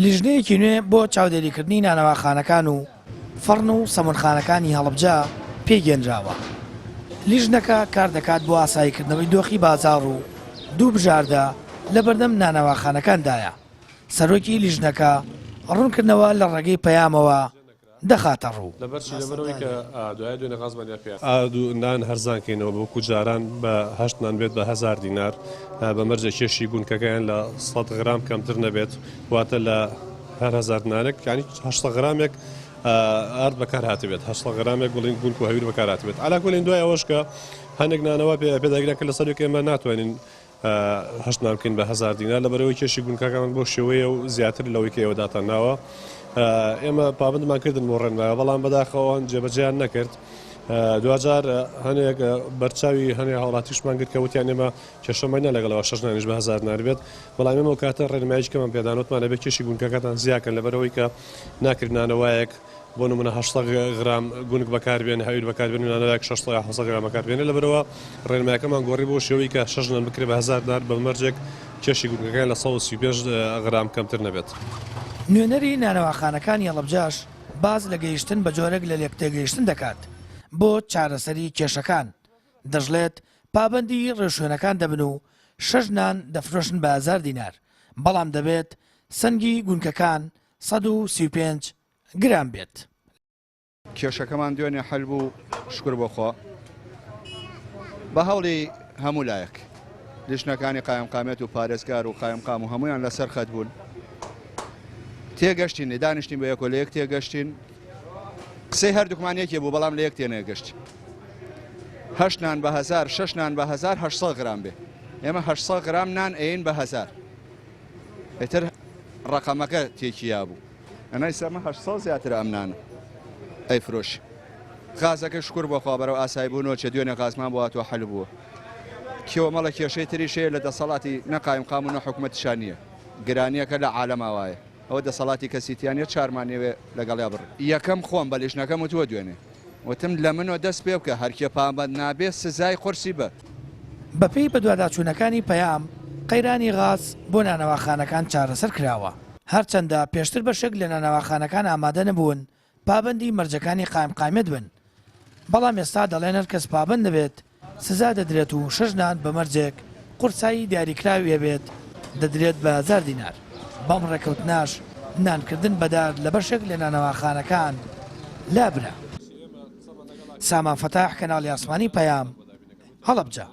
لیژنەیەکی نوێ بۆ چاودێریکردنی نانەواخانەکان و فەڕن و سەمونخانەکانی هەڵەبجە پێگەێنراوە. لیژنەکە کار دەکات بۆ ئاساییکردنەوەی دۆخی بازاڕ و دوو بژاردە لە بەردەم نانەواخانەکاندایە. سەرۆکی لیژنەکە ڕوونکردنەوە لە ڕێگەی پەیامەوە دەخاتە ڕوو. لەبەرەوەی کە دوای دوێنێ غازمانیا پێ نان هەرزانکەینەوە بۆکو جاران بە 8 نان بێت بە 1000 دینار بەمەرجە کێشی گونکەکەیان لە 100 غرام کەمتر نەبێت واتە لە هەر 1000 نانێک ینی 8 غرامێک ئارد بەکار هاتبێت 8 غرامێک بڵین گونک و هەویر بەکار هاتبێت ئالا کولین دوای ئەوەش کە هەندێک نانەوە پێداگرێت کە لەسەر ئێمە ناتوانین هەشت نان بکەین بە 1000 دینار لەبەرەوەی کێشی گونکەکان بۆ شێوەیە و زیاتر لەوەی کە ئێوە داتانناوە ئێمە پابندمان کردن بۆ ڕێنمایە بەڵام بەداخەوەوان جێبەجیان نەکرد. دوجار هەنێک بەرچاوی هەنێ هاوڵاتیشمان کرد کە وتیان ئێمە کێشەمەینە لەگەڵەوە 6 نانیش بە 1000 دینار بێت بەڵام ئێمە کاتە ڕێنماییکەمان پێدانوتمان لەبێت کێشی گونکەکەتان زیاکەن لەبەرەوەی کە ناکردنانەوەیەک بۆ نمونە 8 غرام گونک بەکاربێن هەویر بەکاربێن و نانەوەیەک 6 غرام بەکاربێنێ لەبەرەوە ڕێنمایەکەمان گۆڕی بۆ شێوەی کە 6 نان بکرێت بە 1000 دینار بەمەرجێک کێشی گونکەکان لە 135 غرام کەمتر نەبێت. نوێنەری نانەواخانەکانی هەڵەبجاش باز لە گەیشتن بە جۆرێک لە لێکتێگەیشتن دەکات بۆ چارەسەری کێشەکان. دەژڵێت پابەندی ڕێشوێنەکان دەبن و 6 نان دەفرۆشن بە 1000 دینار بەڵام دەبێت سەنگی گونکەکان 135 گرام بێت. کێشەکەمان دوێنێ حەل بوو شکر بۆخوا بە هەوڵی هەموو لایەک لیژنەکانی قایمقامێت و پارێزگار و قایمقام و هەمویان لەسەر خەت بوون تێگەشتین دانیشتین بە یەکۆ لە یەک تێگەشتین قسەی هەردووکمانیەکێ بوو بەڵام لە یەک تێنێگەشت 8 نان بە 1000 6 نان بە 1800 غرام بێ ئێمە 800 غرام نان ئەین بە 1000 ئێتر ڕقەمەکە تێکیا بوو ئەنای سەمە 800 زیاتر ئەم نانە ئەی فرۆش غازەکە شکر بۆخوا بەرەو ئاسایی بوونەوە چە دوێنێ غازمان بۆ هاتووە حەل بووە کێوە مەڵە کێشەی تریشەیە لە دەسەڵاتی نەقایم قام و نەحکومەتیشان نییە گرانیەکە لە عالەماوایە ئەوە دەسەڵاتی کەسیتیانە چارمانێوێ لەگەڵیا بڕ یەکەم خۆم بە لیژنەکەم وتووە دوێنێ وتم لە منەوە دەست پێ بکە هەرکێ پابەند نابێت سزای قورسی بە بەپێی بە دوواداچوونەکانی پەیام قەیرانی غاز بۆ نانەواخانەکان چارەسەر کراوە هەرچەندە پێشتر بەشێک لە نانەواخانەکان ئامادە نەبوون پابەندی مەرجەکانی قایمقامێت بن بەڵام ئێستا دەڵێن هەر کەس پابەند نەبێت سزا دەدرێت و 6 نان بە مەرجێک قورسایی دیاریکراویە بێت دەدرێت بە 1000 دینار. بەم ڕێکەوتناش نانکردن بەدار لە بەشێک لە نانەواخانەکان لابرا. سامان فەتاح کەناڵی ئاسمانی پەیام هەڵەبجە.